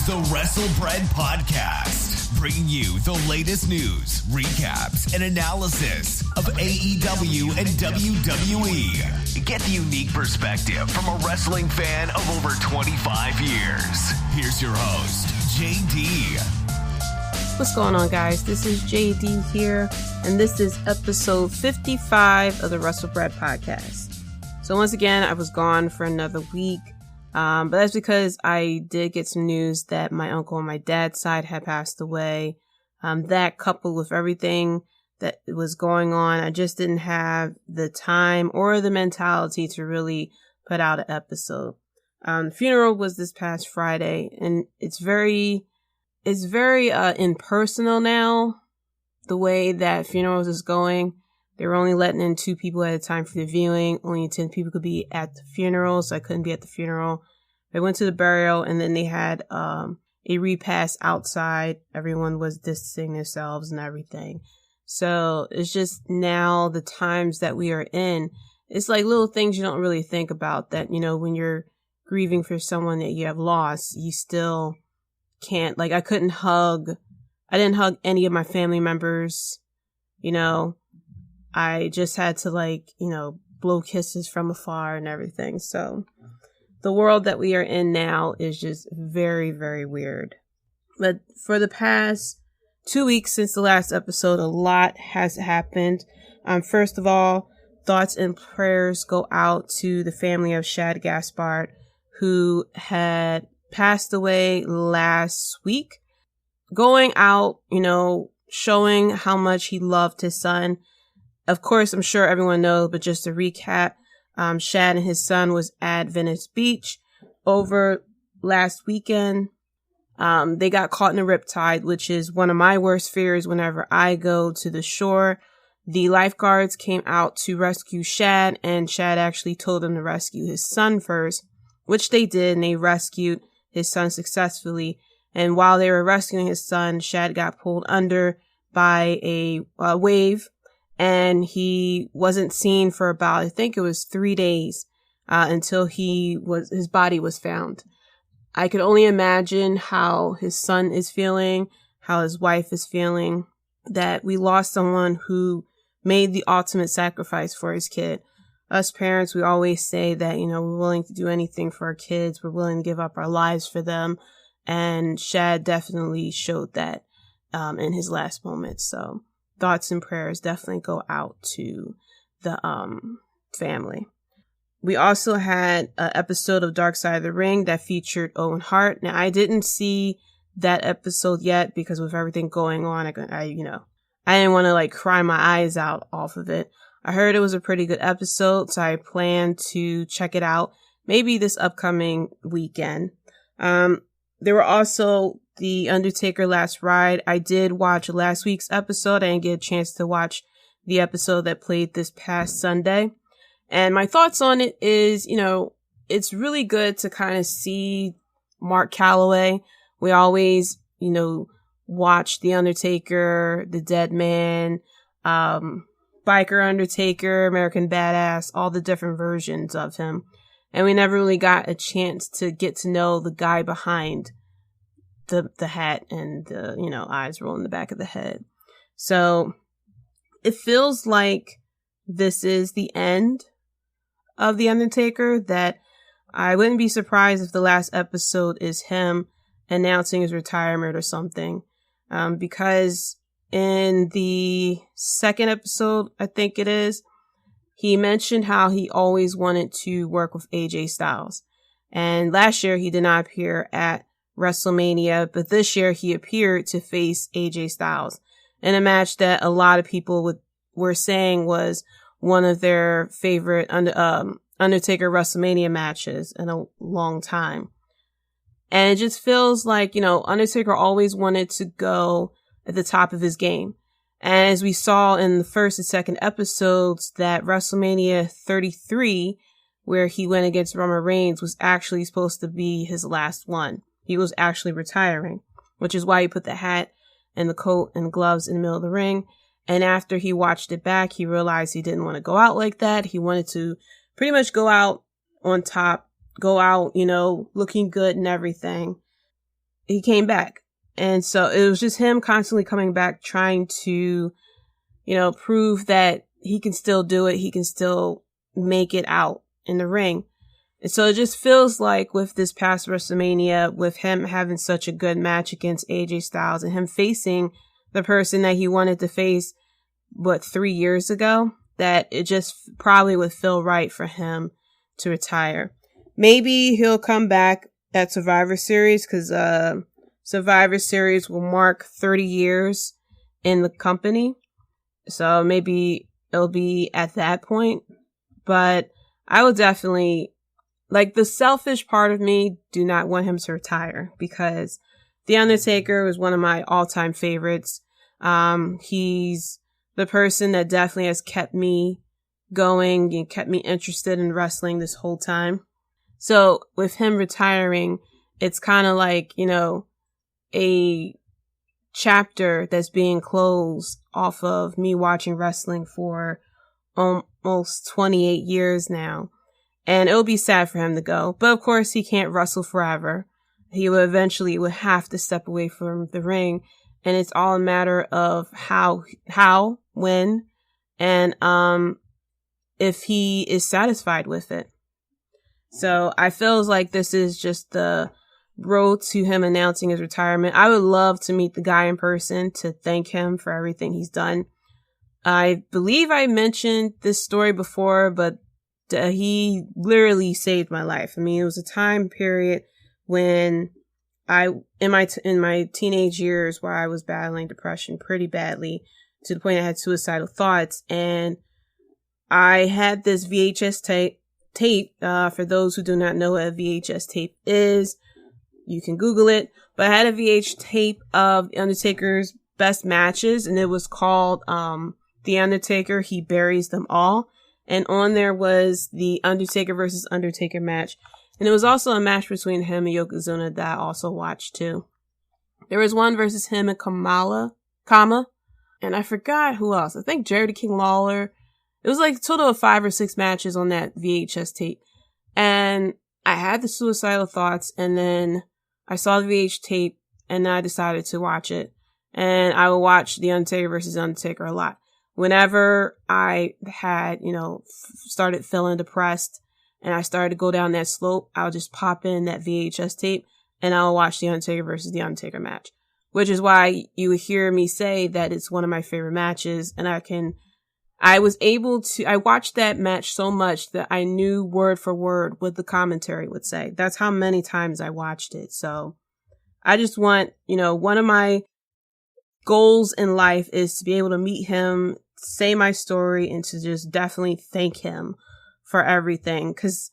is the WrestleBread Podcast, bringing you the latest news, recaps, and analysis of AEW and WWE. Get the unique perspective from a wrestling fan of over 25 years. Here's your host, Jaydee. What's going on, guys? This is Jaydee here, and this is episode 55 of the WrestleBread Podcast. So once again, I was gone for another week. But that's because I did get some news that my uncle on my dad's side had passed away. That coupled with everything that was going on, I just didn't have the time or the mentality to really put out an episode. The funeral was this past Friday, and it's very impersonal now, the way that funerals is going. They were only letting in 2 people at a time for the viewing. Only 10 people could be at the funeral, so I couldn't be at the funeral. They went to the burial, and then they had a repast outside. Everyone was distancing themselves and everything. So it's just now the times that we are in. It's like little things you don't really think about that, you know, when you're grieving for someone that you have lost, you still can't. Like, I didn't hug any of my family members, you know. I just had to blow kisses from afar and everything. So the world that we are in now is just very, very weird. But for the past 2 weeks since the last episode, a lot has happened. First of all, thoughts and prayers go out to the family of Shad Gaspard, who had passed away last week. Going out, you know, showing how much he loved his son. Of course, I'm sure everyone knows, but just to recap, Shad and his son was at Venice Beach over last weekend. They got caught in a riptide, which is one of my worst fears whenever I go to the shore. The lifeguards came out to rescue Shad, and Shad actually told them to rescue his son first, which they did, and they rescued his son successfully. And while they were rescuing his son, Shad got pulled under by a wave. And he wasn't seen for about, I think it was 3 days, until his body was found. I could only imagine how his son is feeling, how his wife is feeling, that we lost someone who made the ultimate sacrifice for his kid. Us parents, we always say that, you know, we're willing to do anything for our kids. We're willing to give up our lives for them. And Shad definitely showed that, in his last moments. So thoughts and prayers definitely go out to the family. We also had an episode of Dark Side of the Ring that featured Owen Hart. Now, I didn't see that episode yet because with everything going on, I didn't want to cry my eyes out off of it. I heard it was a pretty good episode, so I plan to check it out maybe this upcoming weekend. There were also the Undertaker Last Ride. I did watch last week's episode. I didn't get a chance to watch the episode that played this past Sunday. And my thoughts on it is, you know, it's really good to kind of see Mark Calloway. We always, you know, watch The Undertaker, The Dead Man, Biker Undertaker, American Badass, all the different versions of him. And we never really got a chance to get to know the guy behind the hat and the, you know, eyes rolling the back of the head. So it feels like this is the end of The Undertaker, that I wouldn't be surprised if the last episode is him announcing his retirement or something. Because in the second episode, I think it is, he mentioned how he always wanted to work with AJ Styles. And last year he did not appear at WrestleMania, but this year he appeared to face AJ Styles in a match that a lot of people were saying was one of their favorite Undertaker WrestleMania matches in a long time. And it just feels like, you know, Undertaker always wanted to go at the top of his game. And as we saw in the first and second episodes, that WrestleMania 33, where he went against Roman Reigns, was actually supposed to be his last one. He was actually retiring, which is why he put the hat and the coat and gloves in the middle of the ring. And after he watched it back, he realized he didn't want to go out like that. He wanted to pretty much go out on top, go out, you know, looking good and everything. he came back. And so it was just him constantly coming back, trying to, prove that he can still do it. He can still make it out in the ring. And so it just feels like with this past WrestleMania, with him having such a good match against AJ Styles and him facing the person that he wanted to face, 3 years ago, that it just probably would feel right for him to retire. Maybe he'll come back at Survivor Series, because Survivor Series will mark 30 years in the company. So maybe it'll be at that point. But I would definitely, the selfish part of me, do not want him to retire, because The Undertaker was one of my all-time favorites. He's the person that definitely has kept me going and kept me interested in wrestling this whole time. So with him retiring, it's kind of like, a chapter that's being closed off of me watching wrestling for almost 28 years now. And it'll be sad for him to go. But of course, he can't wrestle forever. He will eventually have to step away from the ring. And it's all a matter of how, when, and if he is satisfied with it. So I feels like this is just the road to him announcing his retirement. I would love to meet the guy in person to thank him for everything he's done. I believe I mentioned this story before, but he literally saved my life. I mean, it was a time period when in my teenage years, where I was battling depression pretty badly, to the point I had suicidal thoughts. And I had this VHS tape. For those who do not know what a VHS tape is, you can Google it. But I had a VH tape of The Undertaker's best matches, and it was called The Undertaker, He Buries Them All. And on there was the Undertaker versus Undertaker match. And it was also a match between him and Yokozuna that I also watched too. There was one versus him and Kama. And I forgot who else. I think Jerry the King Lawler. It was like a total of 5 or 6 matches on that VHS tape. And I had the suicidal thoughts, and then I saw the VH tape, and then I decided to watch it. And I would watch The Undertaker versus Undertaker a lot. Whenever I had, started feeling depressed and I started to go down that slope, I'll just pop in that VHS tape and I'll watch The Undertaker versus The Undertaker match, which is why you would hear me say that it's one of my favorite matches. And I watched that match so much that I knew word for word what the commentary would say. That's how many times I watched it. So I just want, one of my goals in life is to be able to meet him, say my story, and to just definitely thank him for everything. 'Cause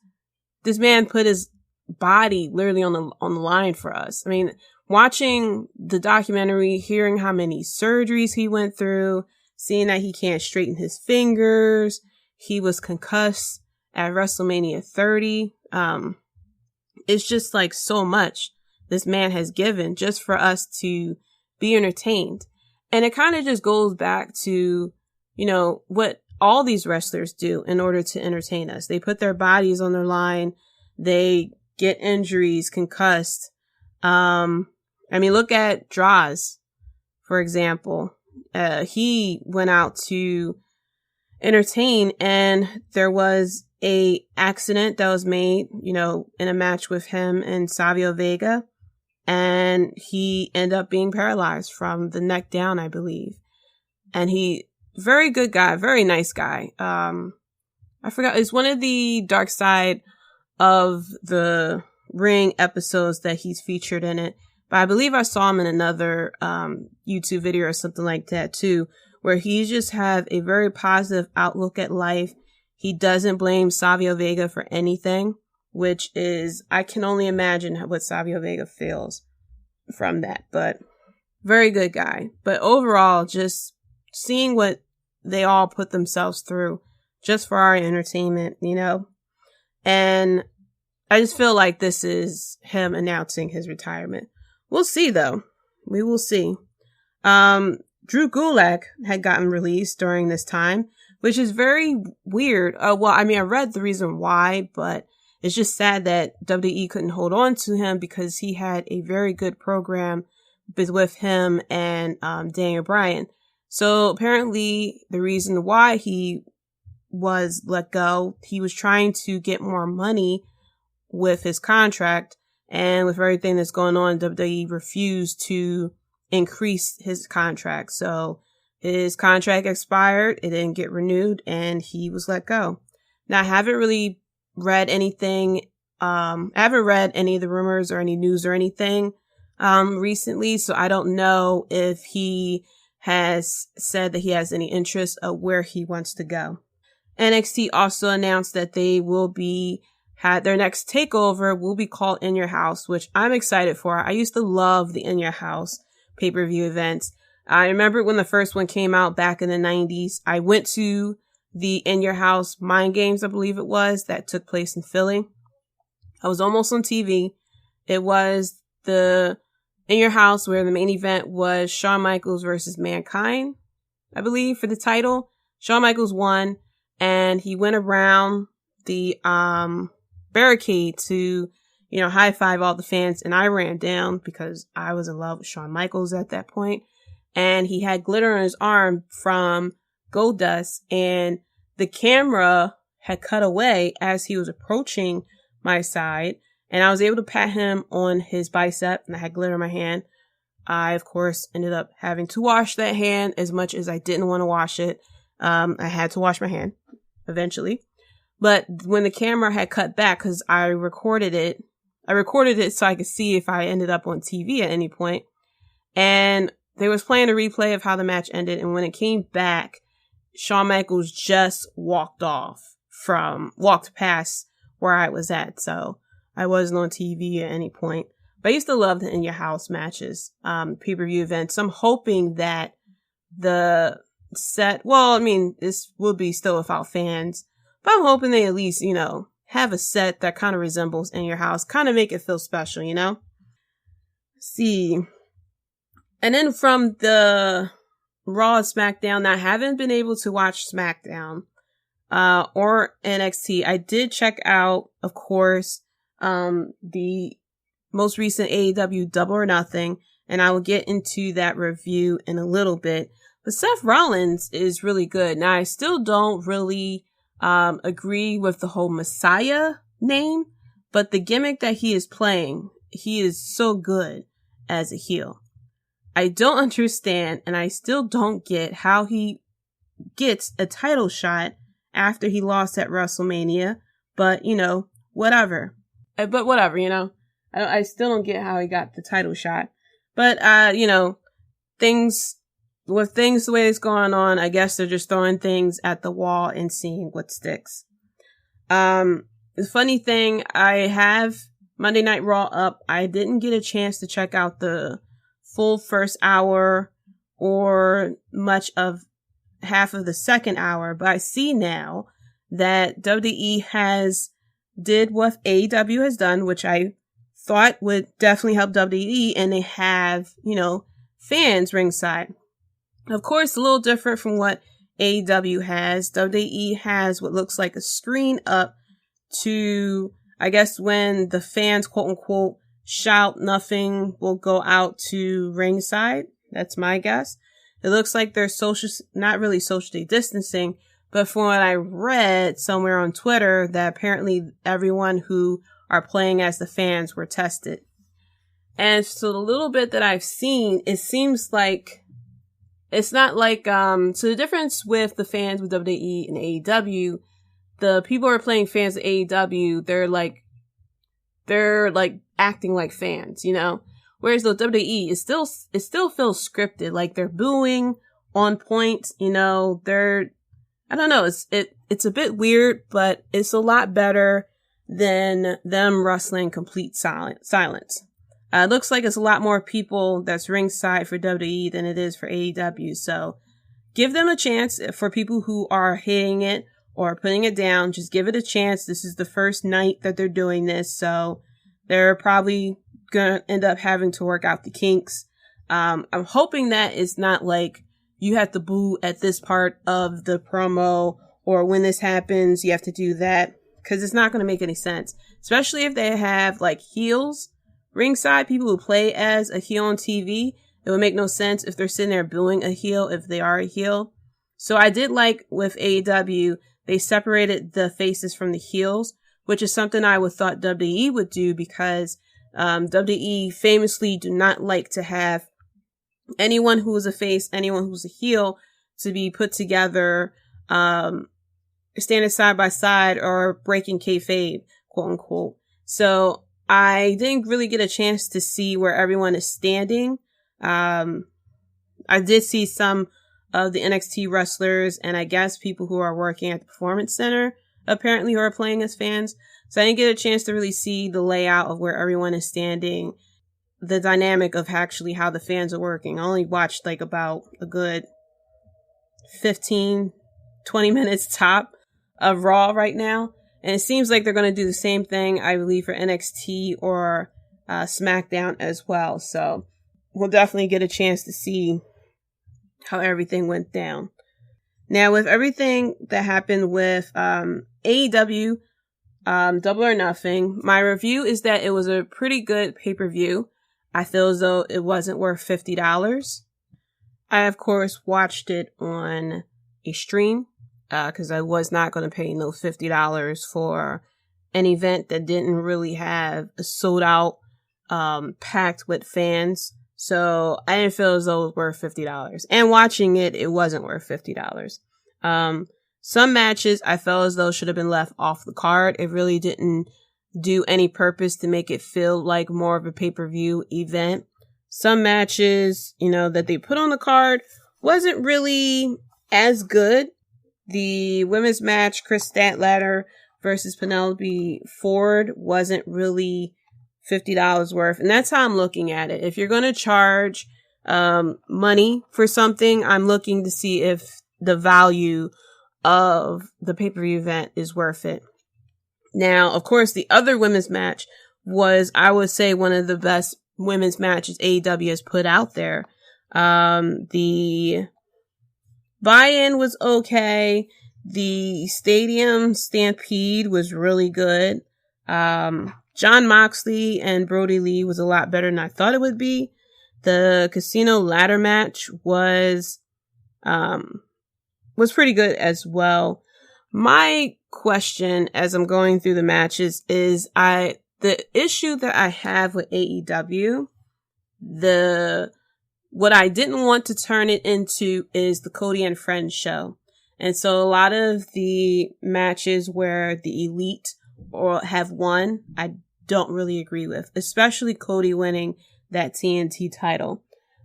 this man put his body literally on the line for us. I mean, watching the documentary, hearing how many surgeries he went through, seeing that he can't straighten his fingers, he was concussed at WrestleMania 30. It's just like so much this man has given just for us to be entertained. And it kind of just goes back to, what all these wrestlers do in order to entertain us. They put their bodies on their line. They get injuries, concussed. Look at Draws, for example. He went out to entertain, and there was a accident that was made, in a match with him and Savio Vega. And he ended up being paralyzed from the neck down, I believe. And very good guy, very nice guy. I forgot, it's one of the Dark Side of the Ring episodes that he's featured in it. But I believe I saw him in another YouTube video or something like that too, where he just have a very positive outlook at life. He doesn't blame Savio Vega for anything, which is, I can only imagine what Savio Vega feels from that, but very good guy. But overall, just seeing what they all put themselves through just for our entertainment, and I just feel like this is him announcing his retirement. We'll see though. We will see. Drew Gulak had gotten released during this time, which is very weird. I read the reason why, but It's just sad that WWE couldn't hold on to him because he had a very good program with him and Daniel Bryan. So apparently the reason why he was let go, he was trying to get more money with his contract, and with everything that's going on, WWE refused to increase his contract. So his contract expired, it didn't get renewed, and he was let go. Now, I haven't really read anything. I haven't read any of the rumors or any news or anything recently, so I don't know if he has said that he has any interest of where he wants to go. NXT also announced that they will be their next takeover will be called In Your House, which I'm excited for. I used to love the In Your House pay-per-view events. I remember when the first one came out back in the 90s. I went to the In Your House Mind Games, I believe it was, that took place in Philly. I was almost on TV. It was the In Your House where the main event was Shawn Michaels versus Mankind, I believe, for the title. Shawn Michaels won, and he went around the barricade to, high five all the fans, and I ran down because I was in love with Shawn Michaels at that point. And he had glitter on his arm from Goldust, and the camera had cut away as he was approaching my side, and I was able to pat him on his bicep, and I had glitter in my hand. I, of course, ended up having to wash that hand as much as I didn't want to wash it. I had to wash my hand eventually. But when the camera had cut back, because I recorded it so I could see if I ended up on TV at any point. And they was playing a replay of how the match ended. And when it came back, Shawn Michaels just walked past where I was at. So I wasn't on TV at any point. But I used to love the In Your House matches, pay-per-view events. I'm hoping that the set, this will be still without fans. But I'm hoping they at least, have a set that kind of resembles In Your House, kind of make it feel special, Let's see. And then from the Raw and SmackDown, I haven't been able to watch SmackDown or NXT. I did check out, of course, the most recent AEW Double or Nothing, and I will get into that review in a little bit. But Seth Rollins is really good. Now, I still don't really agree with the whole Messiah name, but the gimmick that he is playing, he is so good as a heel. I don't understand, and I still don't get how he gets a title shot after he lost at WrestleMania, but, whatever. I still don't get how he got the title shot. But, things the way it's going on, I guess they're just throwing things at the wall and seeing what sticks. The funny thing, I have Monday Night Raw up. I didn't get a chance to check out the full first hour or much of half of the second hour, but I see now that WWE did what AEW has done, which I thought would definitely help WWE, and they have, fans ringside. Of course, a little different from what AEW has. WWE has what looks like a screen up to, I guess, when the fans, quote unquote, shout, nothing will go out to ringside. That's my guess. It looks like they're not really socially distancing, but from what I read somewhere on Twitter, that apparently everyone who are playing as the fans were tested. And so the little bit that I've seen, it seems like it's not like, so the difference with the fans with WWE and AEW, the people who are playing fans of AEW, they're like acting like fans, Whereas the WWE, it still feels scripted, like they're booing on point, I don't know, it's a bit weird, but it's a lot better than them wrestling complete silence. It looks like it's a lot more people that's ringside for WWE than it is for AEW. So give them a chance. For people who are hating it or putting it down, just give it a chance. This is the first night that they're doing this. So they're probably going to end up having to work out the kinks. I'm hoping that it's not like you have to boo at this part of the promo, or when this happens, you have to do that, because it's not going to make any sense. especially if they have like heels ringside, people who play as a heel on TV. It would make no sense if they're sitting there booing a heel if they are a heel. So I did like with AEW, they separated the faces from the heels, which is something I would thought WWE would do because WWE famously do not like to have anyone who is a face, anyone who's a heel to be put together, standing side by side or breaking kayfabe, quote unquote. So I didn't really get a chance to see where everyone is standing. I did see some of the NXT wrestlers and I guess people who are working at the Performance Center apparently who are playing as fans. So I didn't get a chance to really see the layout of where everyone is standing, the dynamic of actually how the fans are working. I only watched like about a good 15, 20 minutes top of Raw right now. And it seems like they're going to do the same thing, I believe, for NXT or SmackDown as well. So we'll definitely get a chance to see how everything went down. Now, with everything that happened with AEW, Double or Nothing, my review is that it was a pretty good pay-per-view. I feel as though it wasn't worth $50. I, of course, watched it on a stream because I was not going to pay no $50 for an event that didn't really have a sold out, packed with fans. So I didn't feel as though it was worth $50. And watching it, it wasn't worth $50. Some matches I felt as though should have been left off the card. It really didn't do any purpose to make it feel like more of a pay-per-view event. Some matches, that they put on the card wasn't really as good. The women's match, Chris Statlander versus Penelope Ford, wasn't really $50 worth. And that's how I'm looking at it. If you're going to charge money for something, I'm looking to see if the value of the pay-per-view event is worth it. Now, of course, the other women's match was, I would say, one of the best women's matches AEW has put out there. The buy-in was okay. The stadium stampede was really good. Jon Moxley and Brody Lee was a lot better than I thought it would be. The casino ladder match was pretty good as well. My question as I'm going through the matches is the issue that I have with AEW, what I didn't want to turn it into is the Cody and Friends show. And so a lot of the matches where the Elite have won, I don't really agree with, especially Cody winning that TNT title.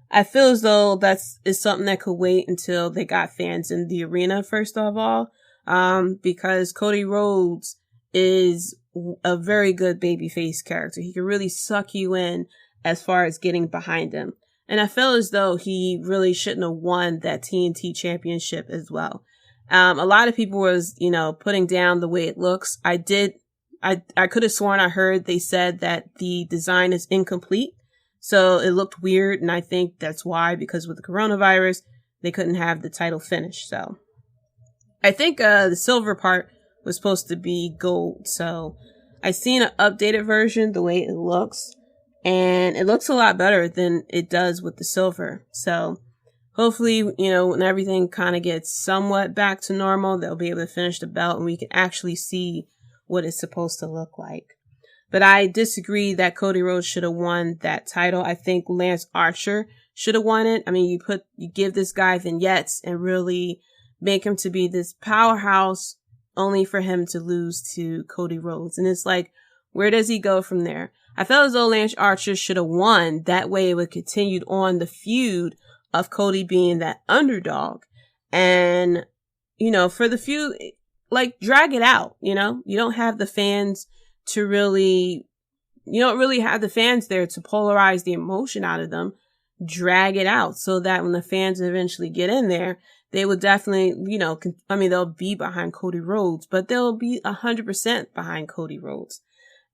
I feel as though is something that could wait until they got fans in the arena, first of all, because Cody Rhodes is a very good babyface character. He can really suck you in as far as getting behind him. And I feel as though he really shouldn't have won that TNT championship as well. A lot of people was, putting down the way it looks. I could have sworn I heard they said that the design is incomplete. So it looked weird. And I think that's why, because with the coronavirus, they couldn't have the title finished. So I think, the silver part was supposed to be gold. So I seen an updated version, the way it looks, and it looks a lot better than it does with the silver. So hopefully, when everything kind of gets somewhat back to normal, they'll be able to finish the belt and we can actually see what it's supposed to look like. But I disagree that Cody Rhodes should have won that title. I think Lance Archer should have won it. I mean, you give this guy vignettes and really make him to be this powerhouse only for him to lose to Cody Rhodes. And it's like, where does he go from there? I felt as though Lance Archer should have won. That way it would continue on the feud of Cody being that underdog. And, for the feud, like, drag it out, you don't have the fans to really, you don't really have the fans there to polarize the emotion out of them. Drag it out so that when the fans eventually get in there, they will definitely, they'll be behind Cody Rhodes, but they'll be 100% behind Cody Rhodes.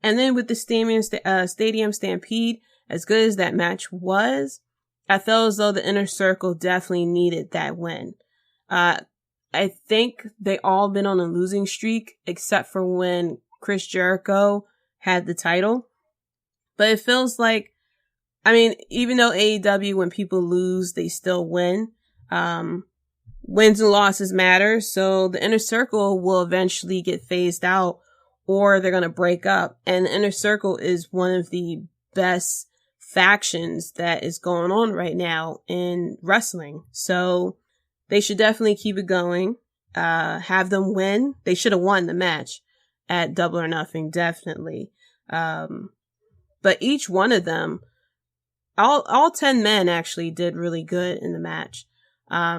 And then with the stadium stampede, as good as that match was, I felt as though the Inner Circle definitely needed that win. I think they all been on a losing streak, except for when Chris Jericho had the title. But it feels like, even though AEW, when people lose, they still win. Wins and losses matter. So the Inner Circle will eventually get phased out, or they're going to break up. And the Inner Circle is one of the best factions that is going on right now in wrestling. So they should definitely keep it going. Have them win. They should have won the match at Double or Nothing, definitely. But each one of them, all 10 men actually did really good in the match.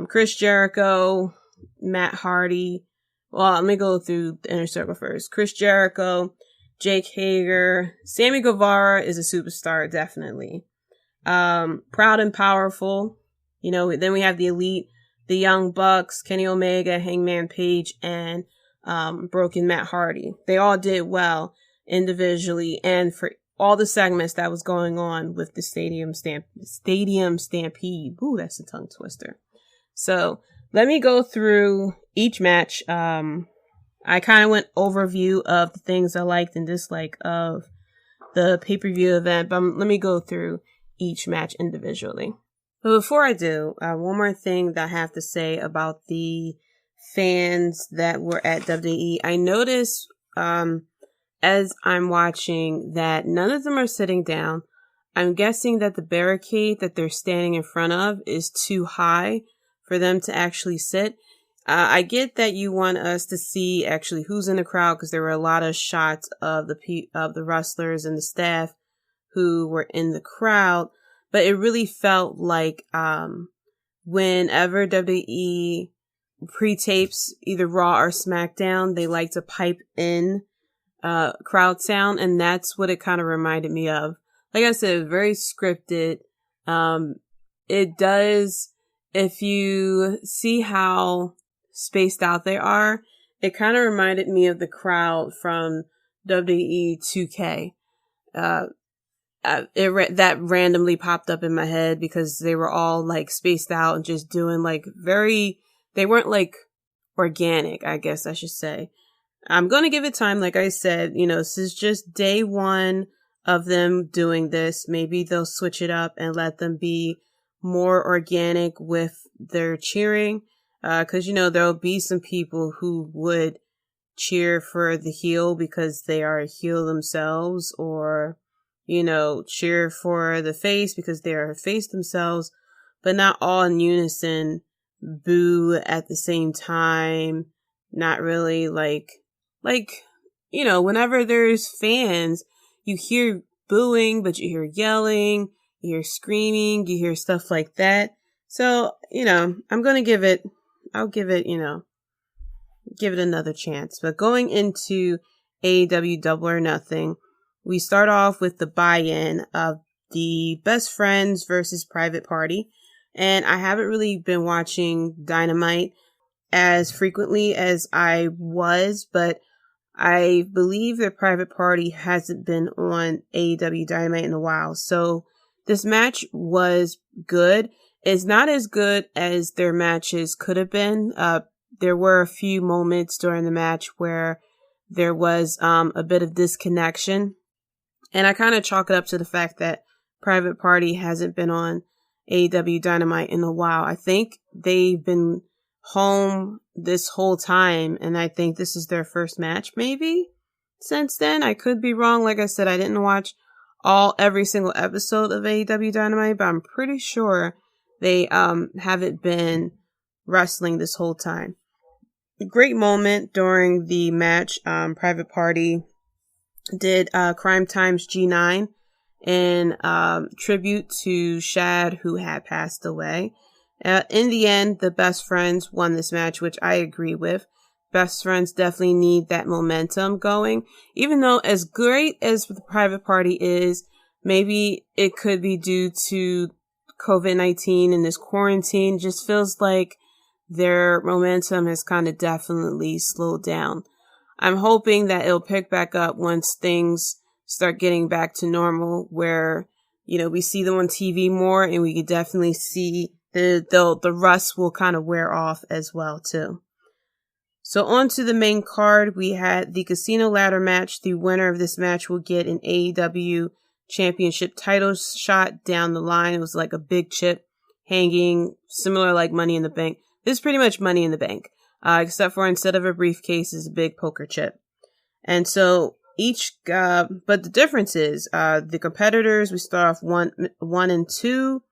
Chris Jericho, Matt Hardy. Well, let me go through the Inner Circle first. Chris Jericho, Jake Hager, Sammy Guevara is a superstar, definitely. Proud and Powerful. Then we have the Elite, the Young Bucks, Kenny Omega, Hangman Page, and Broken Matt Hardy. They all did well individually and for all the segments that was going on with the Stadium Stampede. Ooh, that's a tongue twister. So let me go through each match. I kind of went overview of the things I liked and disliked of the pay-per-view event, but let me go through each match individually. But before I do, one more thing that I have to say about the fans that were at WWE. I noticed, as I'm watching, that none of them are sitting down. I'm guessing that the barricade that they're standing in front of is too high for them to actually sit. I get that you want us to see actually who's in the crowd, because there were a lot of shots of the wrestlers and the staff who were in the crowd, but it really felt like whenever WWE pre-tapes either Raw or SmackDown, they like to pipe in crowd sound, and that's what it kind of reminded me of. Like I said, very scripted. It does, if you see how spaced out they are, it kind of reminded me of the crowd from WWE 2K. That randomly popped up in my head because they were all like spaced out and just doing like they weren't like organic, I guess I should say. I'm going to give it time. Like I said, this is just day one of them doing this. Maybe they'll switch it up and let them be more organic with their cheering. Cause there'll be some people who would cheer for the heel because they are a heel themselves, or, cheer for the face because they are a face themselves, but not all in unison, boo at the same time. Not really whenever there's fans, you hear booing, but you hear yelling, you hear screaming, you hear stuff like that. So, I'm going to give it another chance. But going into AEW Double or Nothing, we start off with the buy-in of the Best Friends versus Private Party. And I haven't really been watching Dynamite as frequently as I was, but I believe that Private Party hasn't been on AEW Dynamite in a while. So this match was good. It's not as good as their matches could have been. There were a few moments during the match where there was a bit of disconnection. And I kind of chalk it up to the fact that Private Party hasn't been on AEW Dynamite in a while. I think they've been home this whole time, and I think this is their first match maybe since then. I could be wrong. Like I said, I didn't watch every single episode of AEW Dynamite, but I'm pretty sure they haven't been wrestling this whole time. A great moment during the match. Private Party did Crime Times G9 in tribute to Shad, who had passed away. In the end, the Best Friends won this match, which I agree with. Best Friends definitely need that momentum going. Even though as great as the Private Party is, maybe it could be due to COVID-19 and this quarantine. Just feels like their momentum has kind of definitely slowed down. I'm hoping that it'll pick back up once things start getting back to normal, where, we see them on TV more, and we could definitely see the rust will kind of wear off as well too. So on to the main card, we had the casino ladder match. The winner of this match will get an AEW championship title shot down the line. It was like a big chip hanging, similar like Money in the Bank. This is pretty much Money in the Bank, except for instead of a briefcase is a big poker chip. And so but the difference is, the competitors, we start off one and two,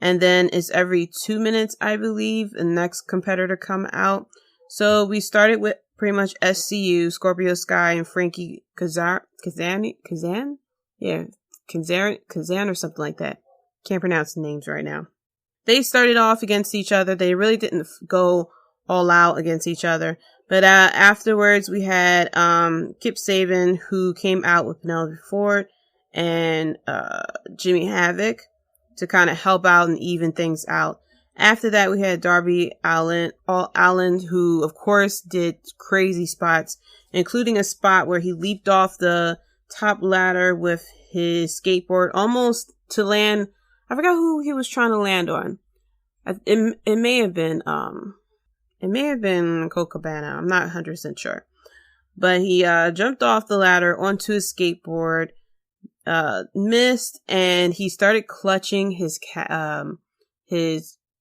and then it's every 2 minutes, I believe, the next competitor come out. So we started with pretty much SCU, Scorpio Sky, and Frankie Kazan? Yeah, Kazan or something like that. Can't pronounce the names right now. They started off against each other. They really didn't go all out against each other. But afterwards, we had Kip Sabian, who came out with Penelope Ford and Jimmy Havoc to kind of help out and even things out. After that, we had Darby Allin, who, of course, did crazy spots, including a spot where he leaped off the top ladder with his skateboard, almost to land. I forgot who he was trying to land on. It may have been Colt Cabana. I'm not 100% sure. But he jumped off the ladder onto his skateboard, missed, and he started clutching his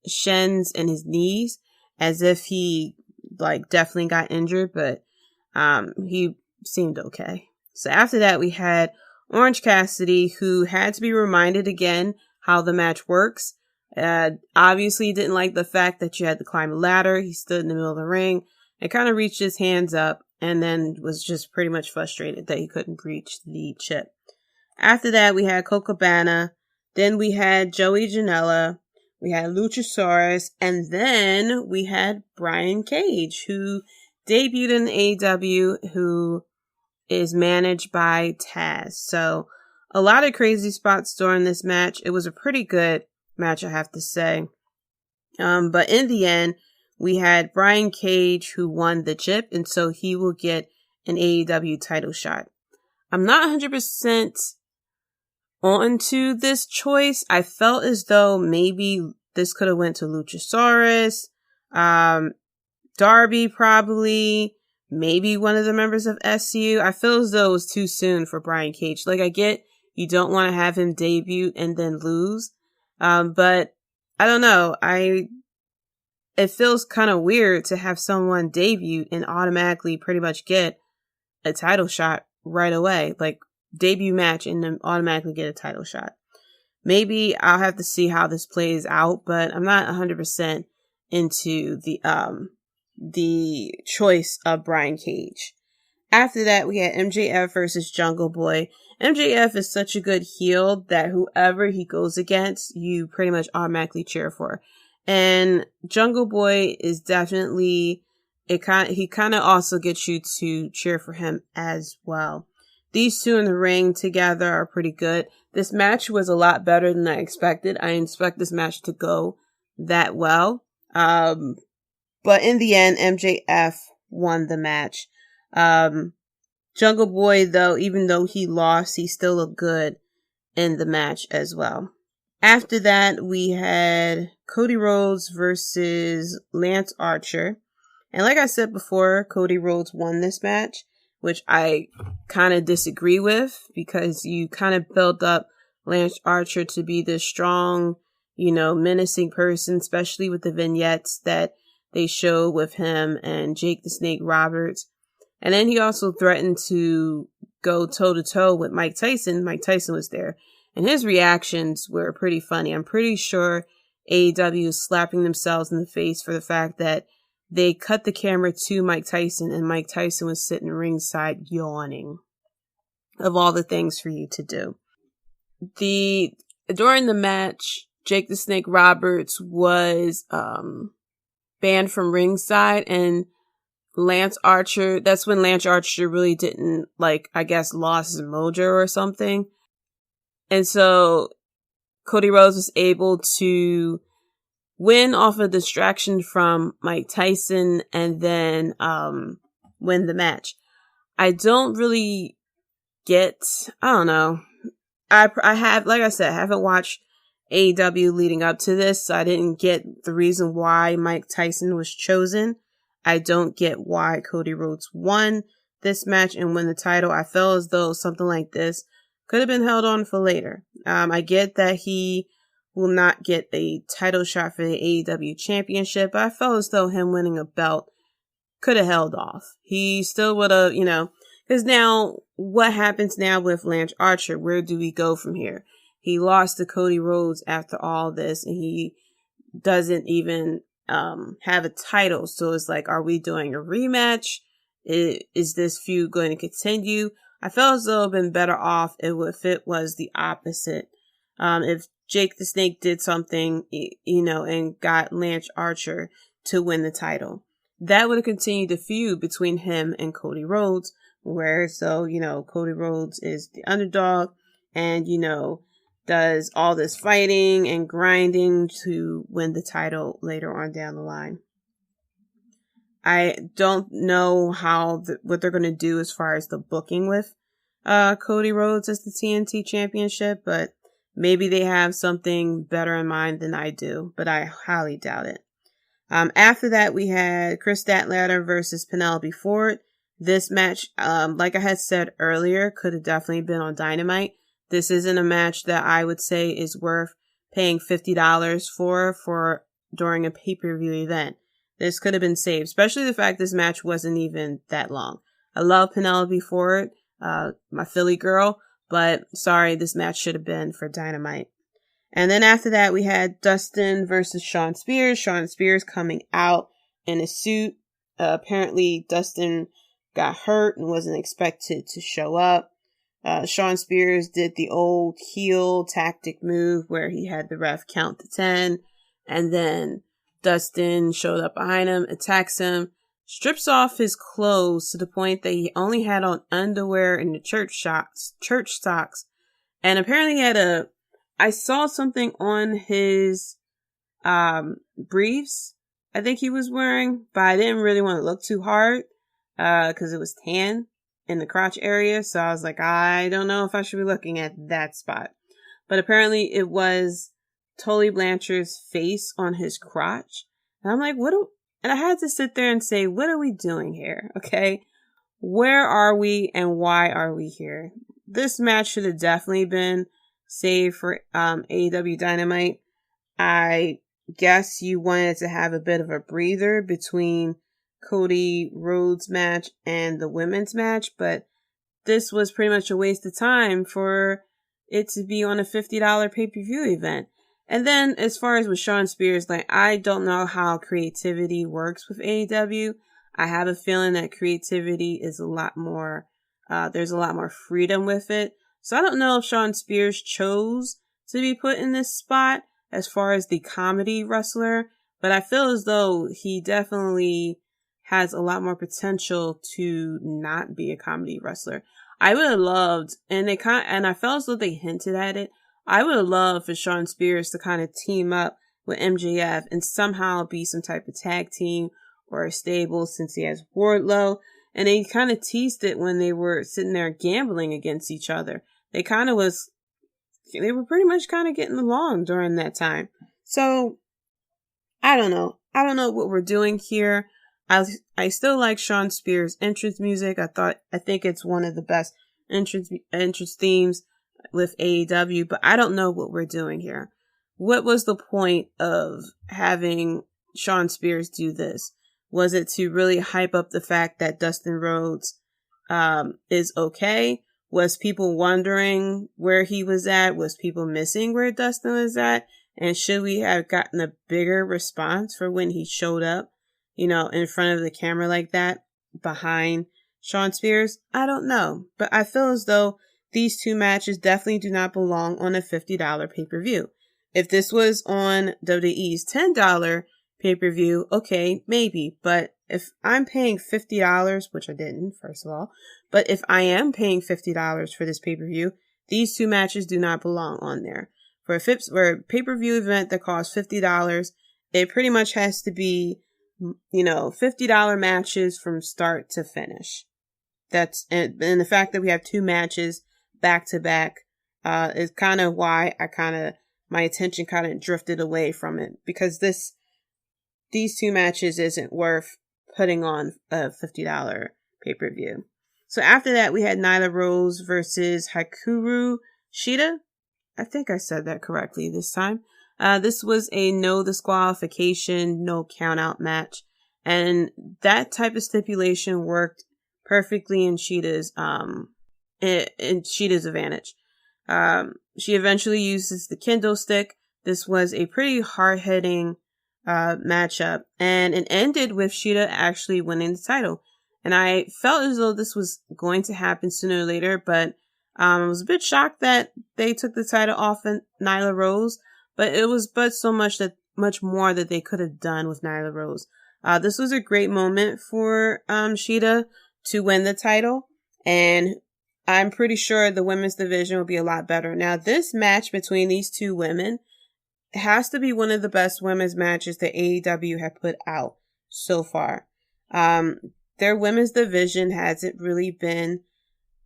shins and his knees as if he like definitely got injured, but he seemed okay. So after that, we had Orange Cassidy, who had to be reminded again how the match works. Obviously, he didn't like the fact that you had to climb a ladder. He stood in the middle of the ring and kind of reached his hands up and then was just pretty much frustrated that he couldn't reach the chip. After that, we had Colt Cabana. Then we had Joey Janela. We had Luchasaurus. And then we had Brian Cage, who debuted in AEW, who is managed by Taz. So a lot of crazy spots during this match. It was a pretty good match, I have to say. But in the end, we had Brian Cage, who won the chip, and so he will get an AEW title shot. I'm not 100% onto this choice. I felt as though maybe this could have went to Luchasaurus, Darby probably, maybe one of the members of SCU. I feel as though it was too soon for Brian Cage. Like, I get you don't want to have him debut and then lose. But I don't know. It feels kind of weird to have someone debut and automatically pretty much get a title shot right away. Like, debut match and then automatically get a title shot. Maybe I'll have to see how this plays out, but I'm not 100% into the choice of Brian Cage. After that, we had MJF versus Jungle Boy. MJF is such a good heel that whoever he goes against, you pretty much automatically cheer for. And Jungle Boy is definitely, he kind of also gets you to cheer for him as well. These two in the ring together are pretty good. This match was a lot better than I expected. I didn't expect this match to go that well. But in the end, MJF won the match. Jungle Boy, though, even though he lost, he still looked good in the match as well. After that, we had Cody Rhodes versus Lance Archer. And like I said before, Cody Rhodes won this match, which I kind of disagree with because you kind of built up Lance Archer to be this strong, menacing person, especially with the vignettes that they show with him and Jake the Snake Roberts. And then he also threatened to go toe-to-toe with Mike Tyson. Mike Tyson was there. And his reactions were pretty funny. I'm pretty sure AEW is slapping themselves in the face for the fact that they cut the camera to Mike Tyson and Mike Tyson was sitting ringside yawning. Of all the things for you to do. During the match, Jake the Snake Roberts was banned from ringside, and Lance Archer, that's when Lance Archer really didn't, lost his mojo or something. And so Cody Rhodes was able to win off a distraction from Mike Tyson and then win the match. I don't really I don't know. I have, like I said, I haven't watched AEW leading up to this, so I didn't get the reason why Mike Tyson was chosen. I don't get why Cody Rhodes won this match and win the title. I feel as though something like this could have been held on for later. I get that he will not get a title shot for the AEW championship, but I felt as though him winning a belt could have held off. He still would have, because now what happens now with Lance Archer? Where do we go from here? He lost to Cody Rhodes after all this, and he doesn't even have a title. So it's like, are we doing a rematch? Is this feud going to continue? I felt as though it would have been better off if it was the opposite. If Jake the Snake did something, and got Lance Archer to win the title. That would have continued the feud between him and Cody Rhodes, whereas though, Cody Rhodes is the underdog and, does all this fighting and grinding to win the title later on down the line. I don't know what they're going to do as far as the booking with Cody Rhodes as the TNT Championship, but maybe they have something better in mind than I do, but I highly doubt it. After that, we had Chris Statlander versus Penelope Ford. This match, like I had said earlier, could have definitely been on Dynamite. This isn't a match that I would say is worth paying $50 for during a pay-per-view event. This could have been saved, especially the fact this match wasn't even that long. I love Penelope Ford, my Philly girl, but sorry, this match should have been for Dynamite. And then after that, we had Dustin versus Shawn Spears. Shawn Spears coming out in a suit. Apparently, Dustin got hurt and wasn't expected to show up. Shawn Spears did the old heel tactic move where he had the ref count to 10. And then Dustin showed up behind him, attacks him, strips off his clothes to the point that he only had on underwear and the church socks. And apparently he had I saw something on his briefs I think he was wearing, but I didn't really want to look too hard because it was tan in the crotch area. So I was like, I don't know if I should be looking at that spot. But apparently it was Tully Blanchard's face on his crotch. And I'm like, and I had to sit there and say, what are we doing here? Okay. Where are we and why are we here? This match should have definitely been saved for AEW Dynamite. I guess you wanted to have a bit of a breather between Cody Rhodes match and the women's match, but this was pretty much a waste of time for it to be on a $50 pay-per-view event. And then as far as with Shawn Spears, I don't know how creativity works with AEW. I have a feeling that creativity is a lot more, there's a lot more freedom with it. So I don't know if Shawn Spears chose to be put in this spot as far as the comedy wrestler, but I feel as though he definitely has a lot more potential to not be a comedy wrestler. I would have loved, and I felt as though they hinted at it. I would have loved for Shawn Spears to kind of team up with MJF and somehow be some type of tag team or a stable since he has Wardlow. And they kind of teased it when they were sitting there gambling against each other. They were pretty much kind of getting along during that time. So, I don't know. I don't know what we're doing here. I still like Shawn Spears' entrance music. I think it's one of the best entrance themes with AEW, but I don't know what we're doing here. What was the point of having Shawn Spears do this? Was it to really hype up the fact that Dustin Rhodes is okay? Was people wondering where he was at? Was people missing where Dustin was at? And should we have gotten a bigger response for when he showed up, in front of the camera like that behind Shawn Spears? I don't know. But I feel as though these two matches definitely do not belong on a $50 pay-per-view. If this was on WWE's $10 pay-per-view, okay, maybe. But if I'm paying $50, which I didn't, first of all, but if I am paying $50 for this pay-per-view, these two matches do not belong on there. For a pay-per-view event that costs $50, it pretty much has to be, $50 matches from start to finish. And the fact that we have two matches back to back, is kind of why my attention kind of drifted away from it, because these two matches isn't worth putting on a $50 pay-per-view. So after that, we had Nyla Rose versus Hikaru Shida. I think I said that correctly this time. This was a no disqualification, no count out match. And that type of stipulation worked perfectly in Shida's advantage. She eventually uses the kendo stick. This was a pretty hard-hitting matchup, and it ended with Shida actually winning the title. And I felt as though this was going to happen sooner or later, but I was a bit shocked that they took the title off of Nyla Rose, but it was so much more that they could have done with Nyla Rose. This was a great moment for Shida to win the title, and I'm pretty sure the women's division will be a lot better. Now, this match between these two women has to be one of the best women's matches that AEW have put out so far. Their women's division hasn't really been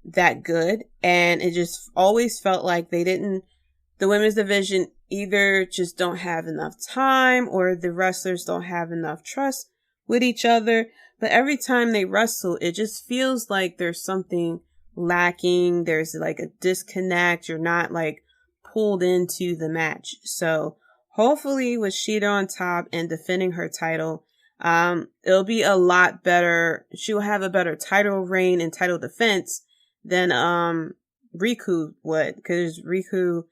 that good, and it just always felt like the women's division either just don't have enough time or the wrestlers don't have enough trust with each other. But every time they wrestle, it just feels like there's something lacking. There's like a disconnect. You're not like pulled into the match. So hopefully with Shida on top and defending her title, it'll be a lot better. She will have a better title reign and title defense than Riku would, because Riku,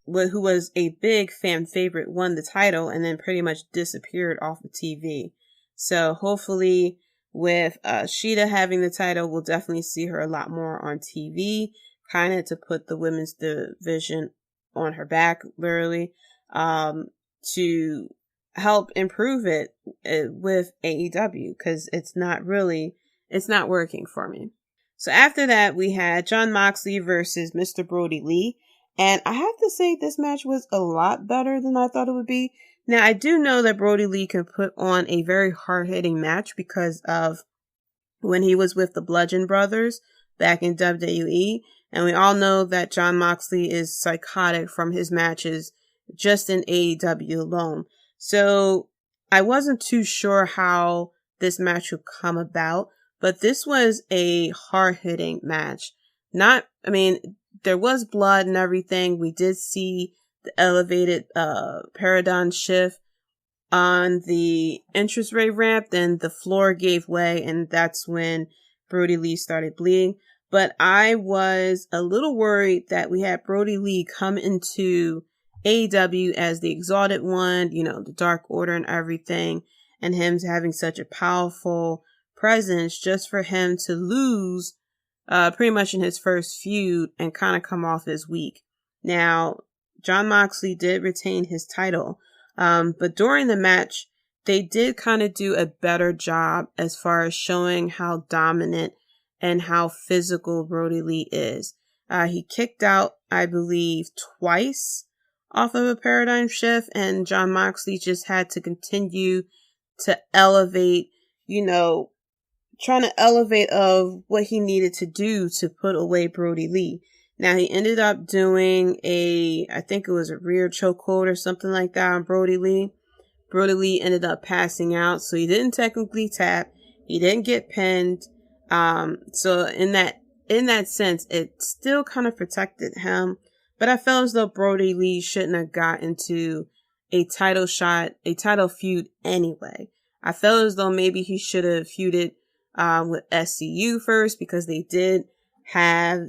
who was a big fan favorite, won the title and then pretty much disappeared off of TV. So hopefully with Shida having the title, we'll definitely see her a lot more on TV, kind of to put the women's division on her back, literally, to help improve it with AEW, because it's not working for me. So after that, we had Jon Moxley versus Mr. Brody Lee. And I have to say this match was a lot better than I thought it would be. Now, I do know that Brody Lee can put on a very hard-hitting match because of when he was with the Bludgeon Brothers back in WWE. And we all know that Jon Moxley is psychotic from his matches just in AEW alone. So I wasn't too sure how this match would come about, but this was a hard-hitting match. There was blood and everything. We did see the elevated paradigm shift on the entrance ramp. Then the floor gave way, and that's when Brody Lee started bleeding. But I was a little worried that we had Brody Lee come into AEW as the Exalted One, the Dark Order and everything, and him having such a powerful presence, just for him to lose pretty much in his first feud and kind of come off as weak. Now, Jon Moxley did retain his title, but during the match, they did kind of do a better job as far as showing how dominant and how physical Brody Lee is. He kicked out, I believe, twice off of a paradigm shift, and Jon Moxley just had to continue to elevate, trying to elevate of what he needed to do to put away Brody Lee. Now, he ended up doing I think it was a rear chokehold or something like that on Brody Lee. Brody Lee ended up passing out, so he didn't technically tap. He didn't get pinned. So in that sense, it still kind of protected him. But I felt as though Brody Lee shouldn't have got into a title feud anyway. I felt as though maybe he should have feuded with SCU first, because they did have,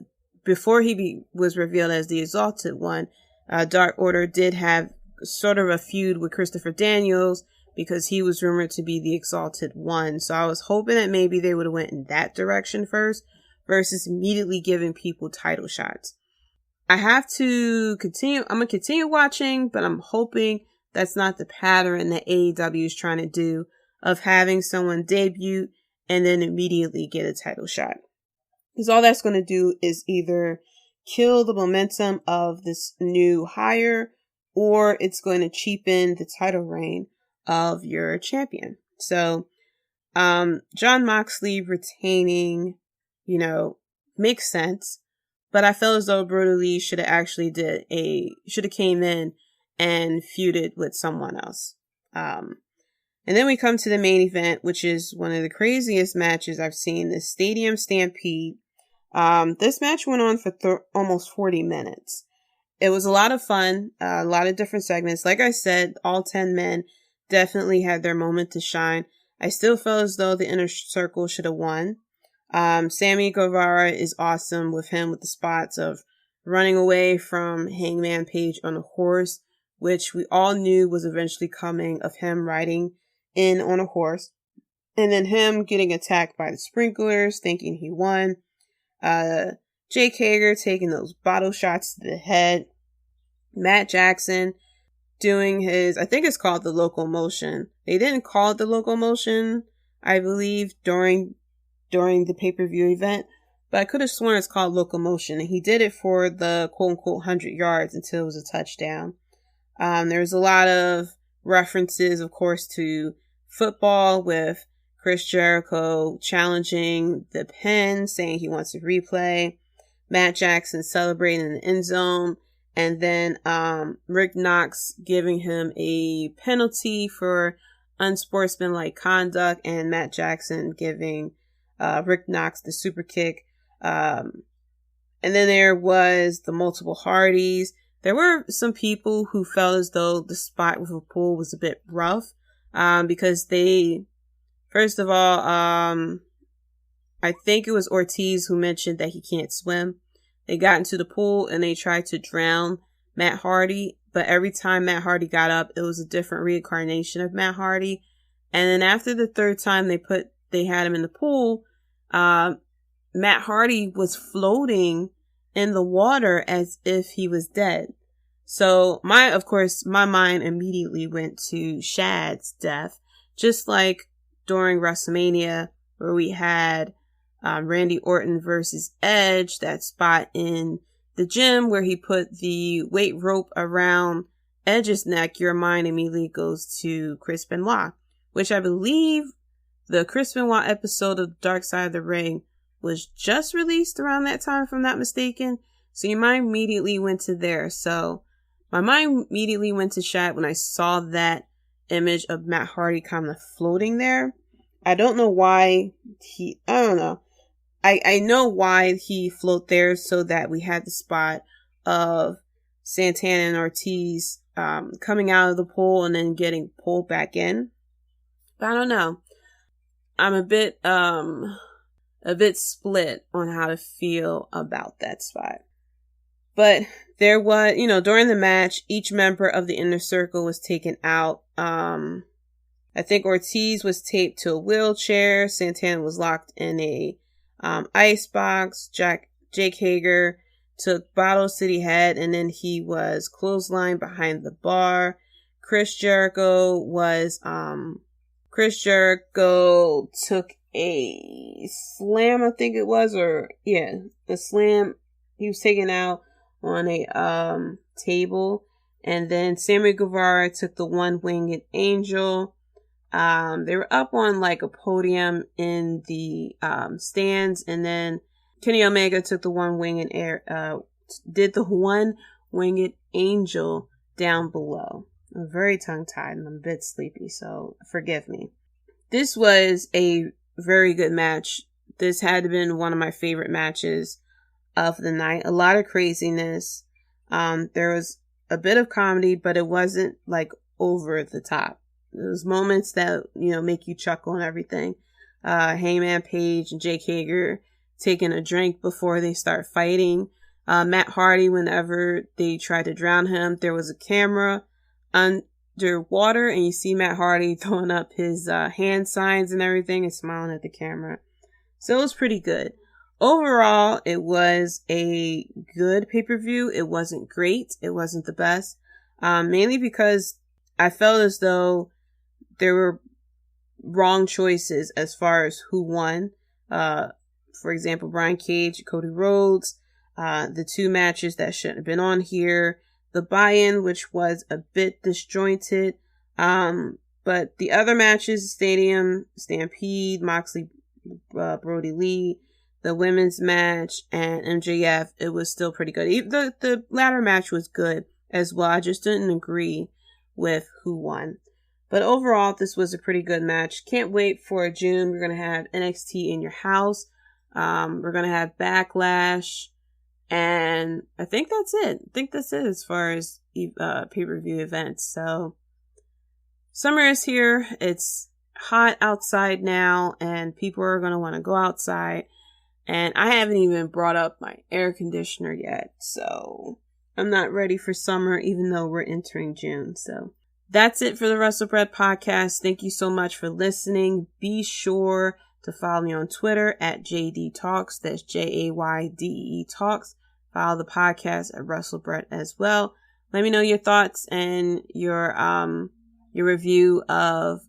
before he was revealed as the Exalted One, Dark Order did have sort of a feud with Christopher Daniels because he was rumored to be the Exalted One. So I was hoping that maybe they would have went in that direction first versus immediately giving people title shots. I have to continue. I'm going to continue watching, but I'm hoping that's not the pattern that AEW is trying to do of having someone debut and then immediately get a title shot. Because all that's going to do is either kill the momentum of this new hire, or it's going to cheapen the title reign of your champion. So, Jon Moxley retaining, makes sense. But I feel as though Brody Lee should have came in and feuded with someone else. And then we come to the main event, which is one of the craziest matches I've seen, the Stadium Stampede. This match went on for almost 40 minutes. It was a lot of fun, a lot of different segments. Like I said, all 10 men definitely had their moment to shine. I still feel as though the Inner Circle should have won. Sammy Guevara is awesome with the spots of running away from Hangman Page on a horse, which we all knew was eventually coming, of him riding in on a horse. And then him getting attacked by the sprinklers, thinking he won. Jake Hager taking those bottle shots to the head. Matt Jackson doing his, I think it's called the locomotion. They didn't call it the locomotion, I believe, during the pay-per-view event, but I could have sworn it's called locomotion. And he did it for the quote-unquote 100 yards until it was a touchdown. There's a lot of references, of course, to football, with Chris Jericho challenging the pen, saying he wants a replay. Matt Jackson celebrating in the end zone. And then Rick Knox giving him a penalty for unsportsmanlike conduct, and Matt Jackson giving Rick Knox the super kick. And then there was the multiple Hardys. There were some people who felt as though the spot with a pool was a bit rough, because they, first of all, I think it was Ortiz who mentioned that he can't swim. They got into the pool and they tried to drown Matt Hardy, but every time Matt Hardy got up, it was a different reincarnation of Matt Hardy. And then after the third time they had him in the pool, Matt Hardy was floating in the water as if he was dead. So my mind immediately went to Shad's death, just like during WrestleMania where we had Randy Orton versus Edge, that spot in the gym where he put the weight rope around Edge's neck. Your mind immediately goes to Chris Benoit, which I believe the Chris Benoit episode of Dark Side of the Ring was just released around that time, if I'm not mistaken. So your mind immediately went to there. So my mind immediately went to Shad when I saw that image of Matt Hardy kind of floating there. I don't know why I don't know. I know why he float there, so that we had the spot of Santana and Ortiz coming out of the pool and then getting pulled back in. But I don't know. I'm a bit split on how to feel about that spot. But there was, during the match, each member of the Inner Circle was taken out. I think Ortiz was taped to a wheelchair. Santana was locked in a ice box. Jake Hager took Bottle City Head, and then he was clotheslined behind the bar. Chris Jericho took a slam, I think it was, a slam. He was taken out on a table, and then Sammy Guevara took the one-winged angel. They were up on like a podium in the stands, and then Kenny Omega took the one-winged did the one-winged angel down below. I'm very tongue-tied and I'm a bit sleepy, so forgive me. This was a very good match. This had been one of my favorite matches of the night. A lot of craziness. There was a bit of comedy, but it wasn't like over the top. Those moments that, make you chuckle and everything. Hangman Page and Jake Hager taking a drink before they start fighting. Matt Hardy, whenever they tried to drown him, there was a camera underwater and you see Matt Hardy throwing up his hand signs and everything and smiling at the camera. So it was pretty good. Overall, it was a good pay-per-view. It wasn't great. It wasn't the best. Mainly because I felt as though there were wrong choices as far as who won. For example, Brian Cage, Cody Rhodes, the two matches that shouldn't have been on here, the buy-in, which was a bit disjointed. But the other matches, Stadium Stampede, Moxley, Brody Lee, the women's match, and MJF, it was still pretty good. Even the latter match was good as well. I just didn't agree with who won. But overall, this was a pretty good match. Can't wait for June. We're going to have NXT in your house. We're going to have Backlash. And I think that's it. As far as pay-per-view events. So summer is here. It's hot outside now, and people are going to want to go outside. And I haven't even brought up my air conditioner yet. So I'm not ready for summer, even though we're entering June. So that's it for the WrestleBread podcast. Thank you so much for listening. Be sure to follow me on Twitter at Jaydee Talks. That's JAYDE Talks. Follow the podcast at WrestleBread as well. Let me know your thoughts and your review of,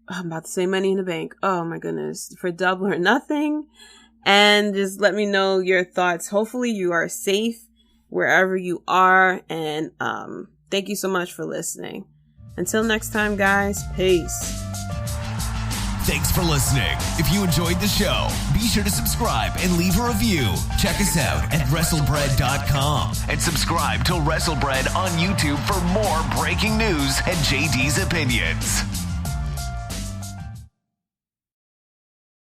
I'm about to say Money in the Bank. Oh my goodness. For Double or Nothing. And just let me know your thoughts. Hopefully you are safe wherever you are. And thank you so much for listening. Until next time, guys. Peace. Thanks for listening. If you enjoyed the show, be sure to subscribe and leave a review. Check us out at WrestleBread.com and subscribe to WrestleBread on YouTube for more breaking news and JD's opinions.